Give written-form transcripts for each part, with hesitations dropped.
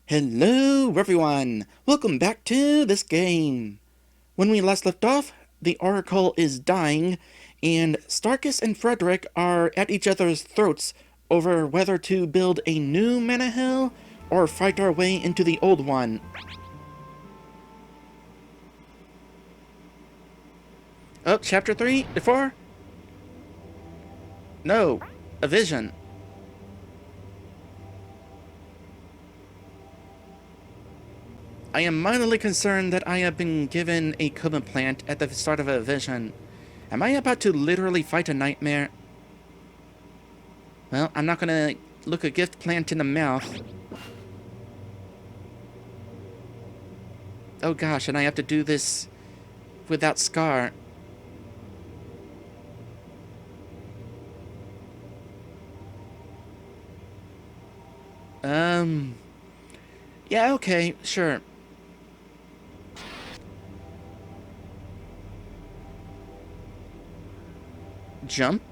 Hello everyone! Welcome back to this game! When we last left off, the Oracle is dying, and Starkus and Frederick are at each other's throats over whether to build a new mana hill or fight our way into the old one. Oh, chapter 3? 4? No, a vision. I am mildly concerned that I have been given a coma plant at the start of a vision. Am I about to literally fight a nightmare? Well, I'm not gonna look a gift plant in the mouth. Oh gosh, and I have to do this without Scar. Yeah, okay, sure. Jump?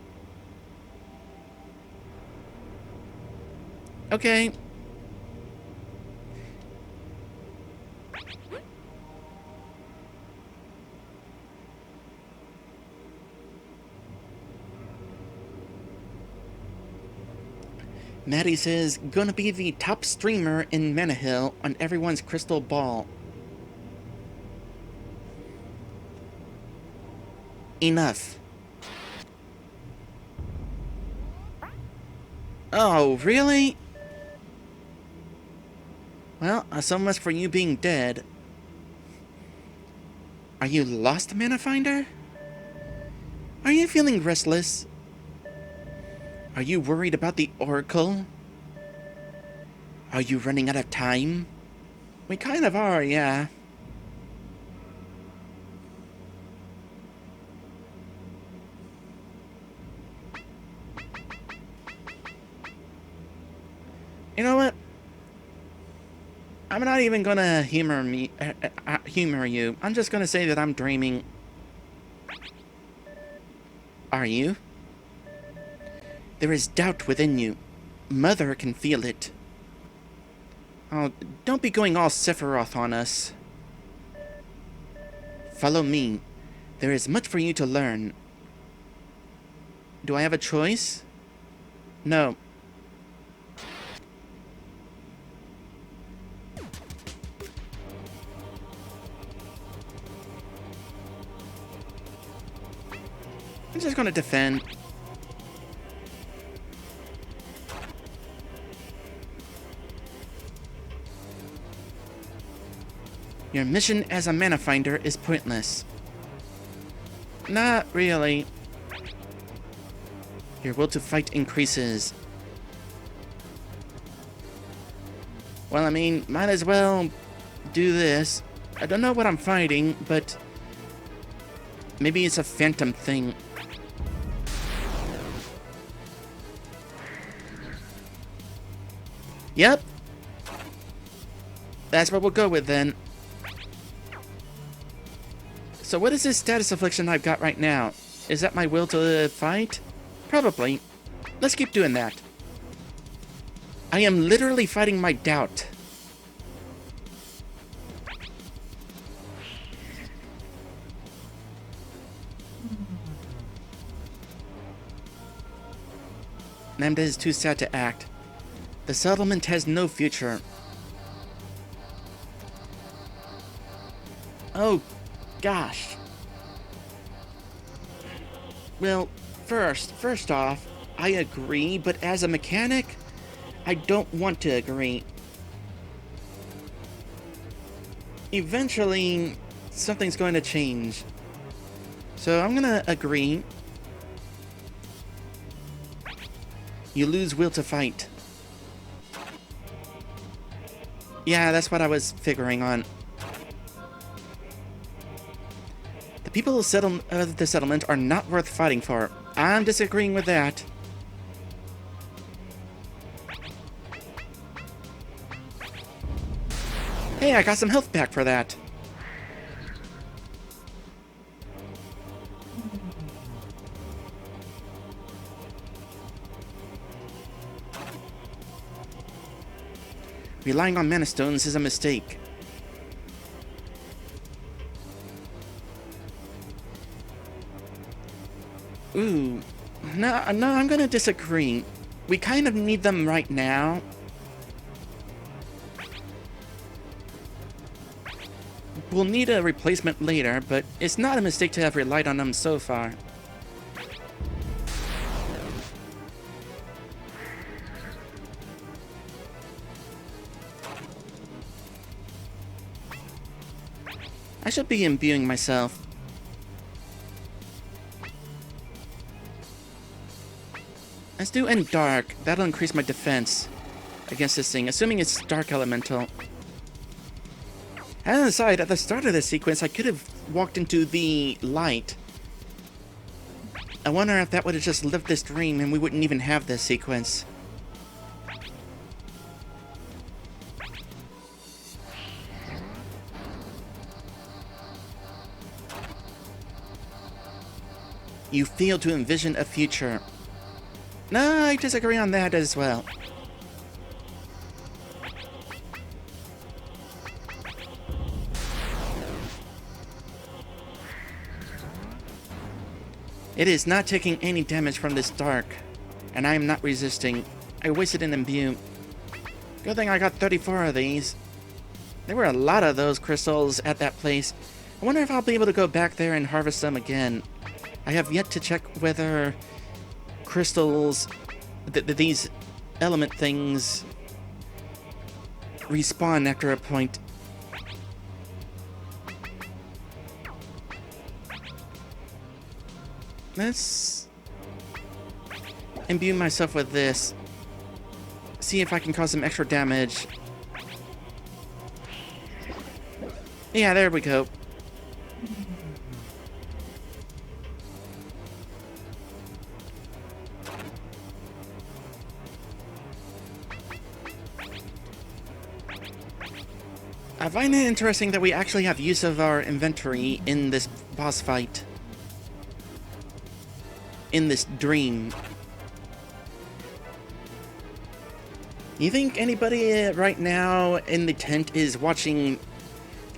Okay. Maddie says, gonna be the top streamer in Mana Hill on everyone's crystal ball. Enough. Oh, really? Well, so much for you being dead. Are you lost, Manafinder? Are you feeling restless? Are you worried about the Oracle? Are you running out of time? We kind of are, yeah. You know what? I'm not even gonna humor you. I'm just gonna say that I'm dreaming. Are you? There is doubt within you. Mother can feel it. Oh, don't be going all Sephiroth on us. Follow me. There is much for you to learn. Do I have a choice? No. I'm just gonna defend. Your mission as a Manafinder is pointless. Not really. Your will to fight increases. Well, I mean, might as well do this. I don't know what I'm fighting, but maybe it's a phantom thing. Yep. That's what we'll go with then. So what is this status affliction I've got right now? Is that my will to fight? Probably. Let's keep doing that. I am literally fighting my doubt. Lambda is too sad to act. The settlement has no future. Oh, gosh. Well, first off, I agree, but as a mechanic, I don't want to agree. Eventually, something's going to change. So I'm gonna agree. You lose will to fight. Yeah, that's what I was figuring on. The people of the settlement are not worth fighting for. I'm disagreeing with that. Hey, I got some health back for that. We Relying on mana stones is a mistake. Ooh. No, I'm gonna disagree. We kind of need them right now. We'll need a replacement later, but it's not a mistake to have relied on them so far. I should be imbuing myself. Let's do in dark. That'll increase my defense against this thing, assuming it's dark elemental. As an aside, at the start of this sequence, I could have walked into the light. I wonder if that would have just lived this dream and we wouldn't even have this sequence. You fail to envision a future. No, I disagree on that as well. It is not taking any damage from this dark, and I am not resisting. I wasted an imbue. Good thing I got 34 of these. There were a lot of those crystals at that place. I wonder if I'll be able to go back there and harvest them again. I have yet to check whether crystals, these element things, respawn after a point. Let's imbue myself with this. See if I can cause some extra damage. Yeah, there we go. I find it interesting that we actually have use of our inventory in this boss fight. In this dream. You think anybody right now in the tent is watching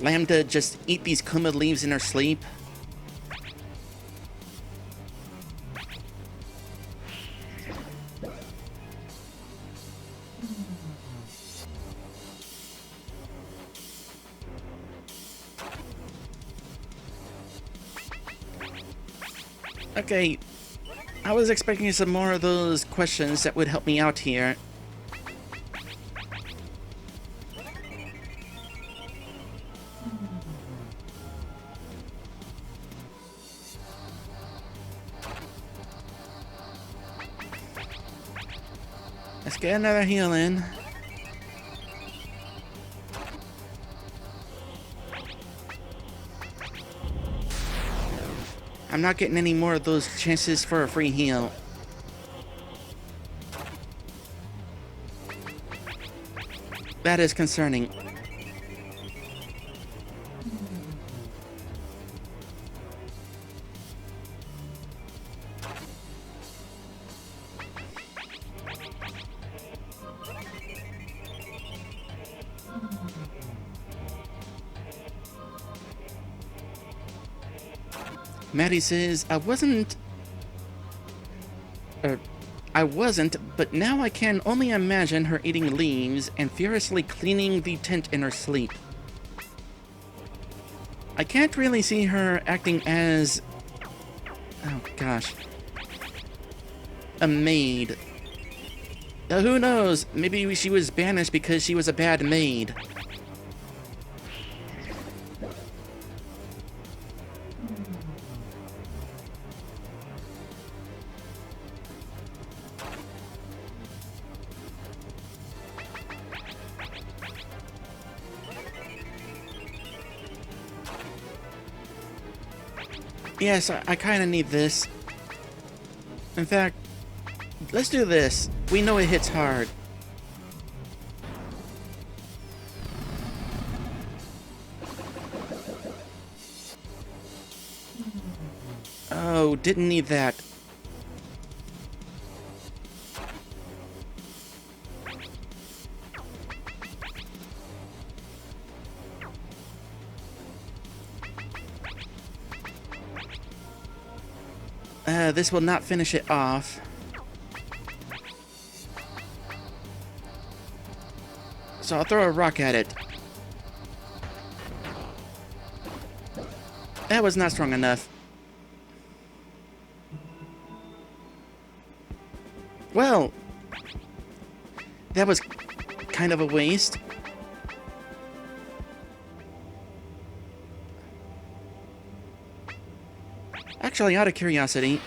Lambda just eat these kuma leaves in her sleep? Okay, I was expecting some more of those questions that would help me out here. Let's get another heal in. I'm not getting any more of those chances for a free heal. That is concerning. Maddie says, I wasn't, but now I can only imagine her eating leaves and furiously cleaning the tent in her sleep. I can't really see her acting as, oh gosh, a maid. Who knows, maybe she was banished because she was a bad maid. Yes, I kind of need this. In fact, let's do this. We know it hits hard. Oh, didn't need that. this will not finish it off. So I'll throw a rock at it. That was not strong enough. Well, that was kind of a waste. Actually, out of curiosity,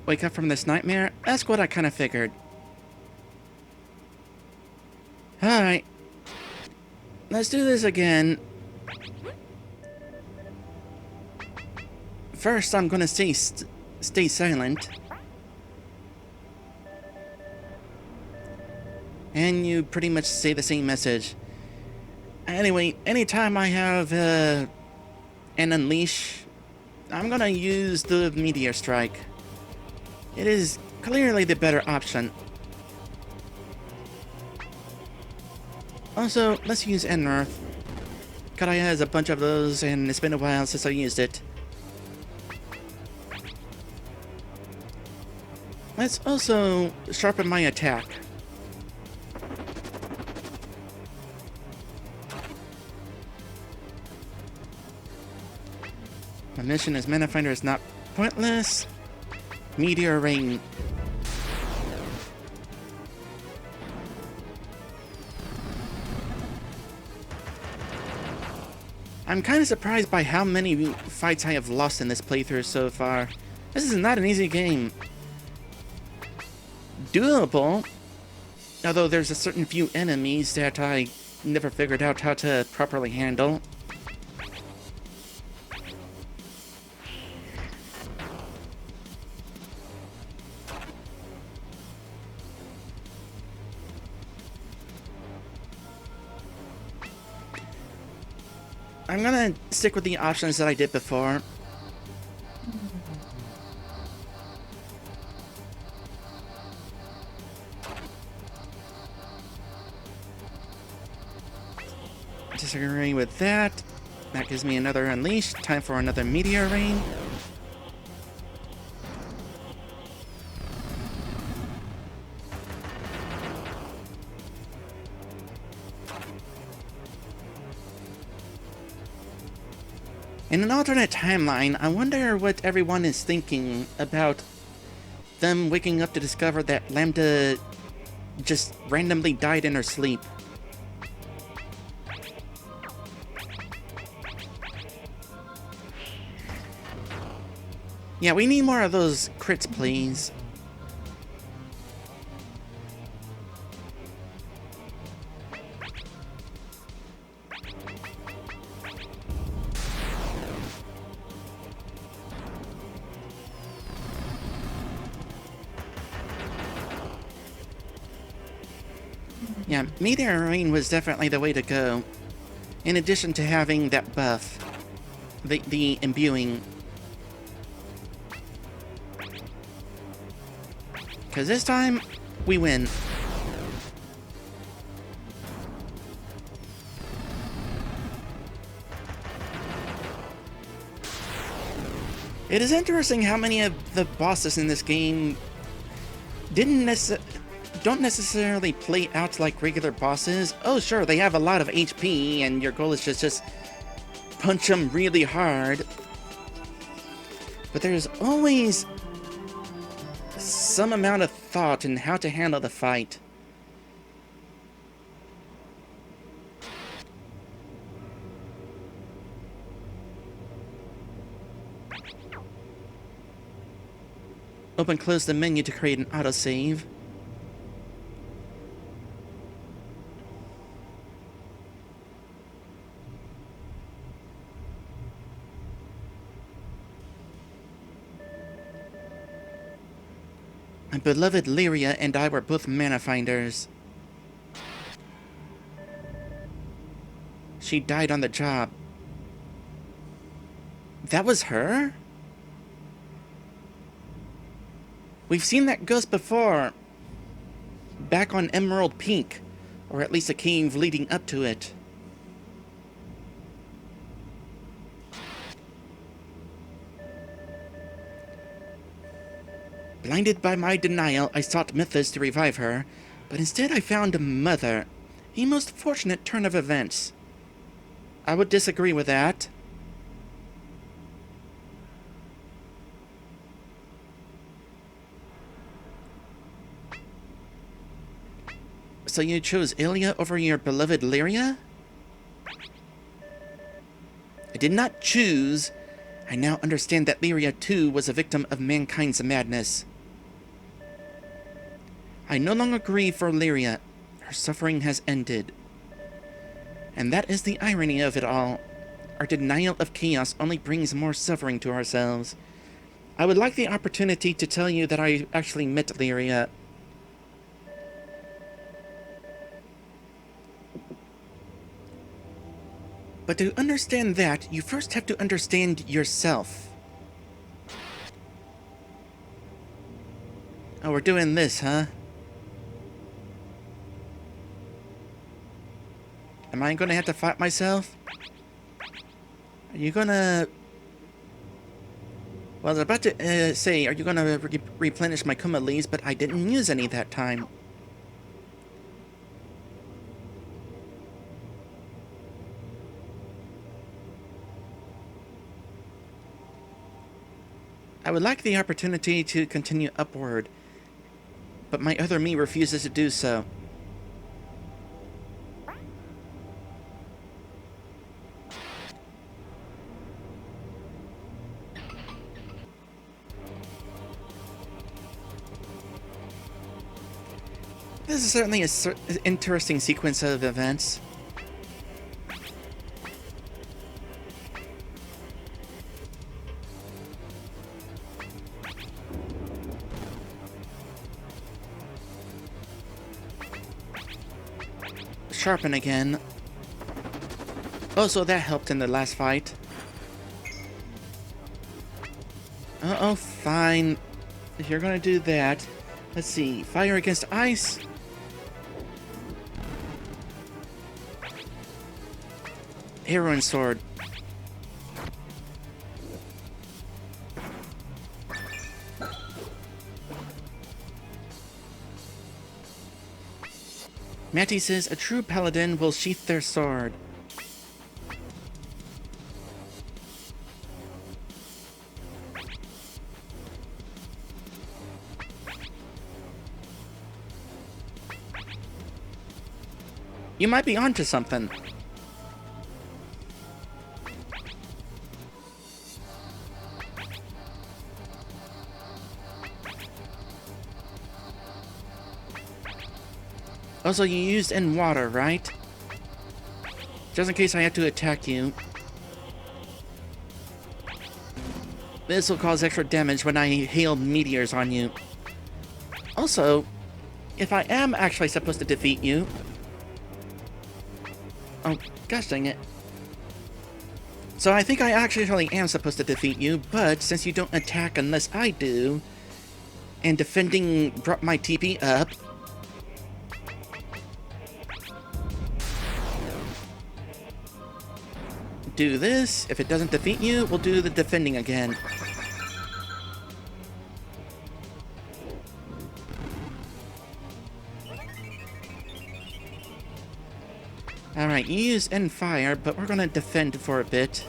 wake up from this nightmare? That's what I kind of figured. Alright. Let's do this again. First, I'm gonna stay silent. And you pretty much say the same message. Anyway, anytime I have an unleash, I'm gonna use the meteor strike. It is clearly the better option. Also, let's use Earth. Kadaya has a bunch of those, and it's been a while since I used it. Let's also sharpen my attack. My mission as Manafinder is not pointless. Meteor rain. I'm kind of surprised by how many fights I have lost in this playthrough so far. This is not an easy game. Doable, although there's a certain few enemies that I never figured out how to properly handle. I'm gonna stick with the options that I did before. Disagree with that. That gives me another unleash. Time for another meteor rain. In an alternate timeline, I wonder what everyone is thinking about them waking up to discover that Lambda just randomly died in her sleep. Yeah, we need more of those crits, please. Yeah, Meteor Rain was definitely the way to go. In addition to having that buff. The imbuing. Because this time, we win. It is interesting how many of the bosses in this game don't necessarily play out like regular bosses. Oh sure, they have a lot of HP and your goal is just punch them really hard. But there's always some amount of thought in how to handle the fight. Close the menu to create an autosave. My beloved Lyria and I were both Manafinders. She died on the job. That was her? We've seen that ghost before. Back on Emerald Peak. Or at least a cave leading up to it. Blinded by my denial, I sought Mythos to revive her, but instead I found Mother. A most fortunate turn of events. I would disagree with that. So you chose Ilya over your beloved Lyria? I did not choose. I now understand that Lyria too was a victim of mankind's madness. I no longer grieve for Lyria. Her suffering has ended. And that is the irony of it all. Our denial of chaos only brings more suffering to ourselves. I would like the opportunity to tell you that I actually met Lyria. But to understand that, you first have to understand yourself. Oh, we're doing this, huh? Am I gonna have to fight myself? Are you gonna... Well, I was about to say, are you gonna replenish my Kumali's, but I didn't use any that time. I would like the opportunity to continue upward, but my other me refuses to do so. This is certainly an interesting sequence of events. Sharpen again. Oh, so that helped in the last fight. Uh-oh, fine. If you're gonna do that, let's see. Fire against ice. Heroine sword. Matty says a true paladin will sheath their sword. You might be onto something. Also, you used in water, right? Just in case I have to attack you. This will cause extra damage when I hail meteors on you. Also, if I am actually supposed to defeat you... Oh, gosh dang it. So I think I actually am supposed to defeat you, but since you don't attack unless I do, and defending brought my TP up... Do this. If it doesn't defeat you, we'll do the defending again. Alright, you use end fire, but we're gonna defend for a bit.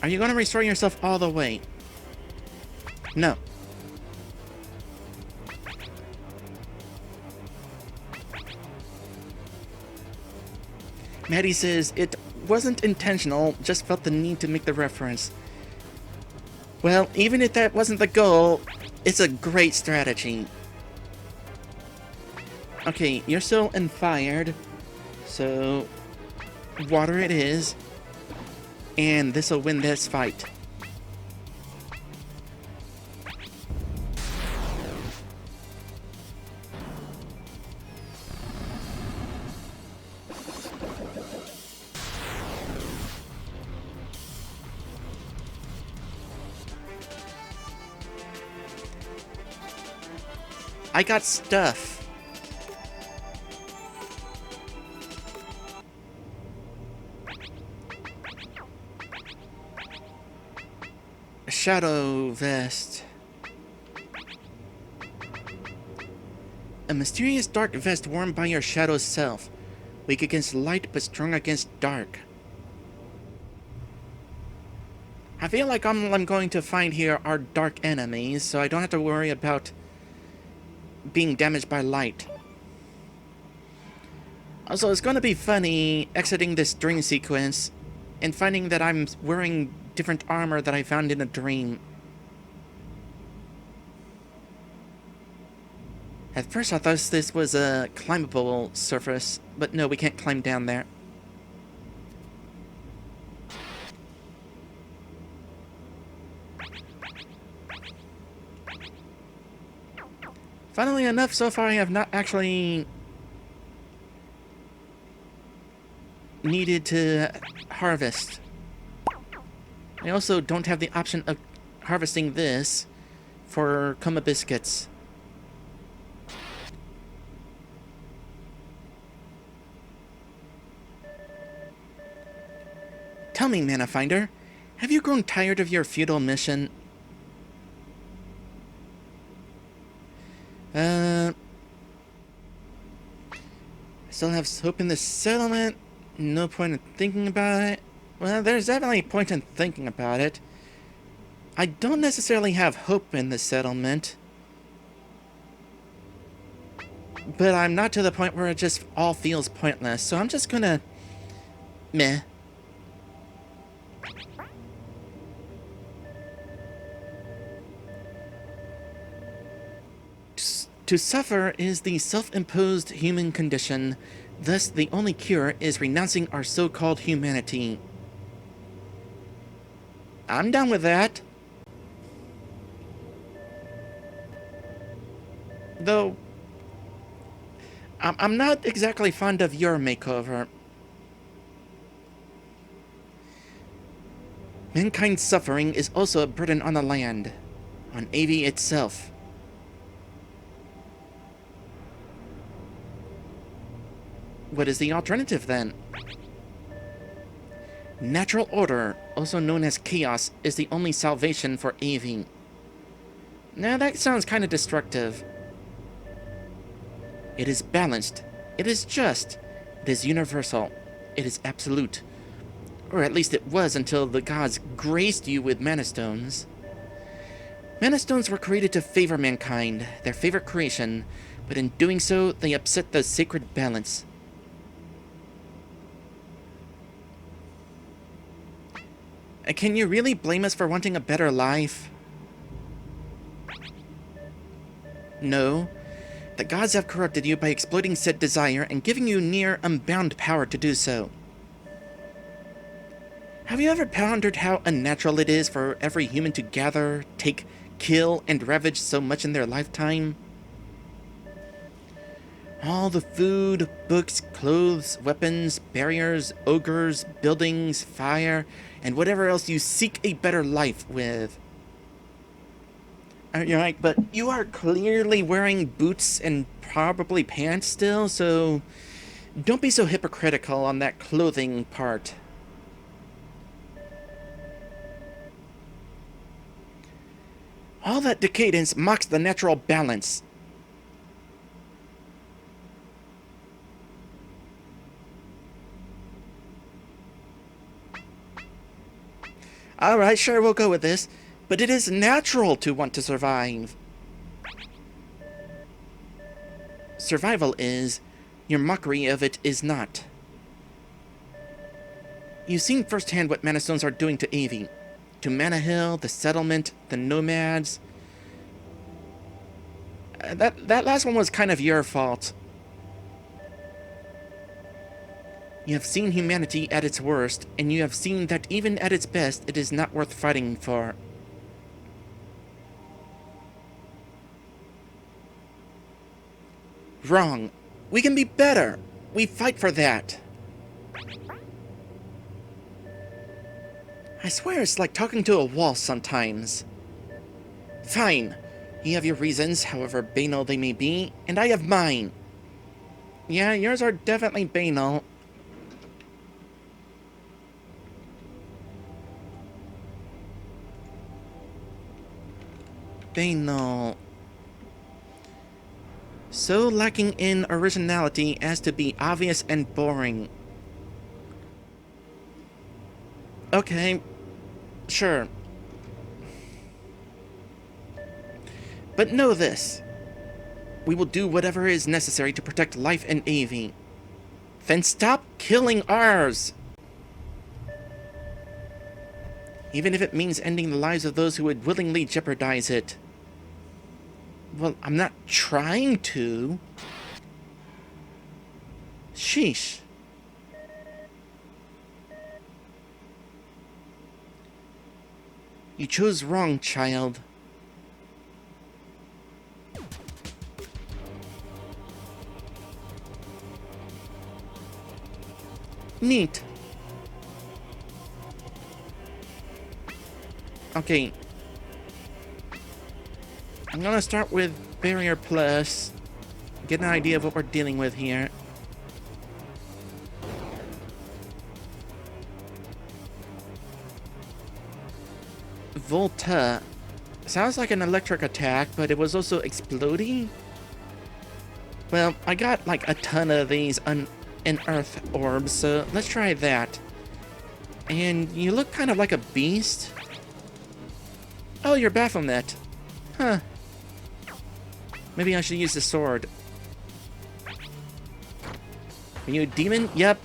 Are you gonna restore yourself all the way? No. Maddie says, it wasn't intentional, just felt the need to make the reference. Well, even if that wasn't the goal, it's a great strategy. Okay, you're still fired, so water it is, and this'll win this fight. I got stuff. A shadow vest. A mysterious dark vest worn by your shadow self. Weak against light, but strong against dark. I feel like all I'm going to find here are dark enemies, so I don't have to worry about being damaged by light. Also, it's going to be funny exiting this dream sequence and finding that I'm wearing different armor that I found in a dream. At first I thought this was a climbable surface, but no, we can't climb down there. Funnily enough, so far I have not actually needed to harvest. I also don't have the option of harvesting this for Coma biscuits. Tell me, Manafinder, have you grown tired of your futile mission? I still have hope in this settlement. No point in thinking about it. Well, there's definitely a point in thinking about it. I don't necessarily have hope in the settlement. But I'm not to the point where it just all feels pointless, so I'm just gonna... meh. To suffer is the self-imposed human condition. Thus, the only cure is renouncing our so-called humanity. I'm down with that. Though, I'm not exactly fond of your makeover. Mankind's suffering is also a burden on the land, on AV itself. What is the alternative, then? Natural order, also known as chaos, is the only salvation for AV. Now, that sounds kind of destructive. It is balanced. It is just. It is universal. It is absolute. Or at least it was until the gods graced you with mana stones. Mana stones were created to favor mankind, their favorite creation, but in doing so, they upset the sacred balance. Can you really blame us for wanting a better life? No. The gods have corrupted you by exploiting said desire and giving you near unbound power to do so. Have you ever pondered how unnatural it is for every human to gather, take, kill, and ravage so much in their lifetime? All the food, books, clothes, weapons, barriers, ogres, buildings, fire, and whatever else you seek a better life with. You're like, but you are clearly wearing boots and probably pants still, so don't be so hypocritical on that clothing part. All that decadence mocks the natural balance. Alright, sure, we'll go with this. But it is natural to want to survive. Survival is. Your mockery of it is not. You've seen firsthand what mana stones are doing to AV. To Mana Hill, the settlement, the nomads. That last one was kind of your fault. You have seen humanity at its worst, and you have seen that even at its best, it is not worth fighting for. Wrong. We can be better. We fight for that. I swear it's like talking to a wall sometimes. Fine. You have your reasons, however banal they may be, and I have mine. Yeah, yours are definitely banal. banal. So lacking in originality as to be obvious and boring. Okay, sure. But know this. We will do whatever is necessary to protect life in AV. Then stop killing ours! Even if it means ending the lives of those who would willingly jeopardize it. Well, I'm not trying to. Sheesh. You chose wrong, child. Neat. Okay. I'm gonna start with Barrier Plus. Get an idea of what we're dealing with here. Volta. Sounds like an electric attack, but it was also exploding? Well, I got like a ton of these unearthed orbs, so let's try that. And you look kind of like a beast. Oh, you're Baphomet. Huh. Maybe I should use the sword. Are you a demon? Yep.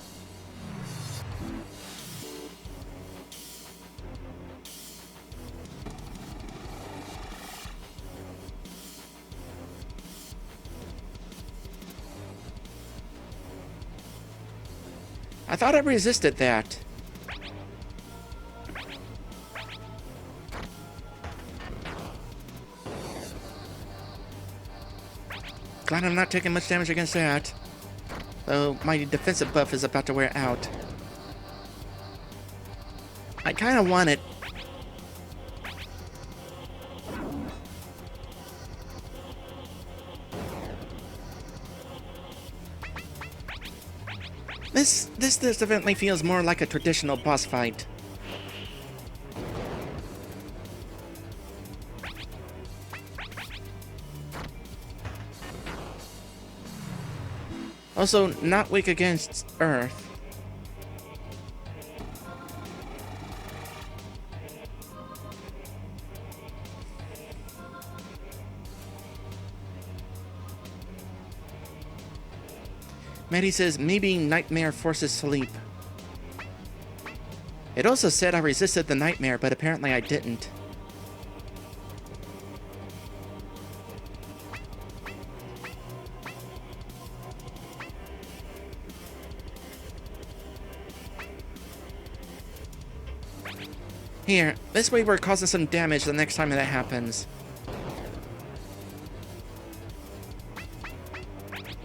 I thought I resisted that. Glad I'm not taking much damage against that. Though my defensive buff is about to wear out. I kind of want it. This definitely feels more like a traditional boss fight. Also, not weak against Earth. Maddie says, maybe nightmare forces sleep. It also said I resisted the nightmare, but apparently I didn't. Here, this way we're causing some damage the next time that happens.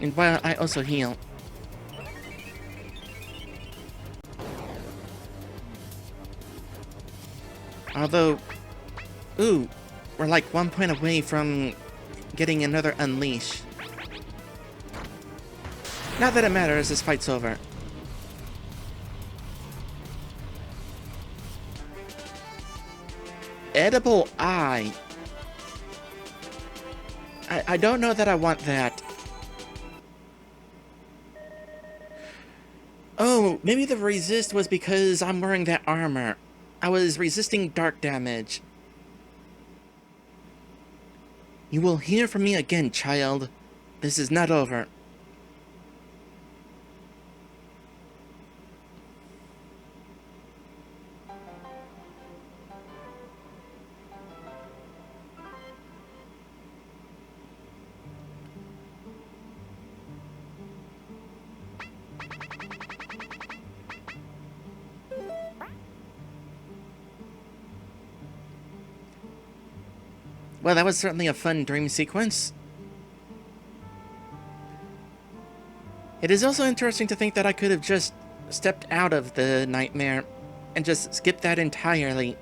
And while I also heal. Although, ooh, we're like 1 point away from getting another unleash. Not that it matters, this fight's over. Edible eye. I don't know that I want that. Oh, maybe the resist was because I'm wearing that armor. I was resisting dark damage. You will hear from me again, child. This is not over. Well, that was certainly a fun dream sequence. It is also interesting to think that I could have just stepped out of the nightmare and just skipped that entirely.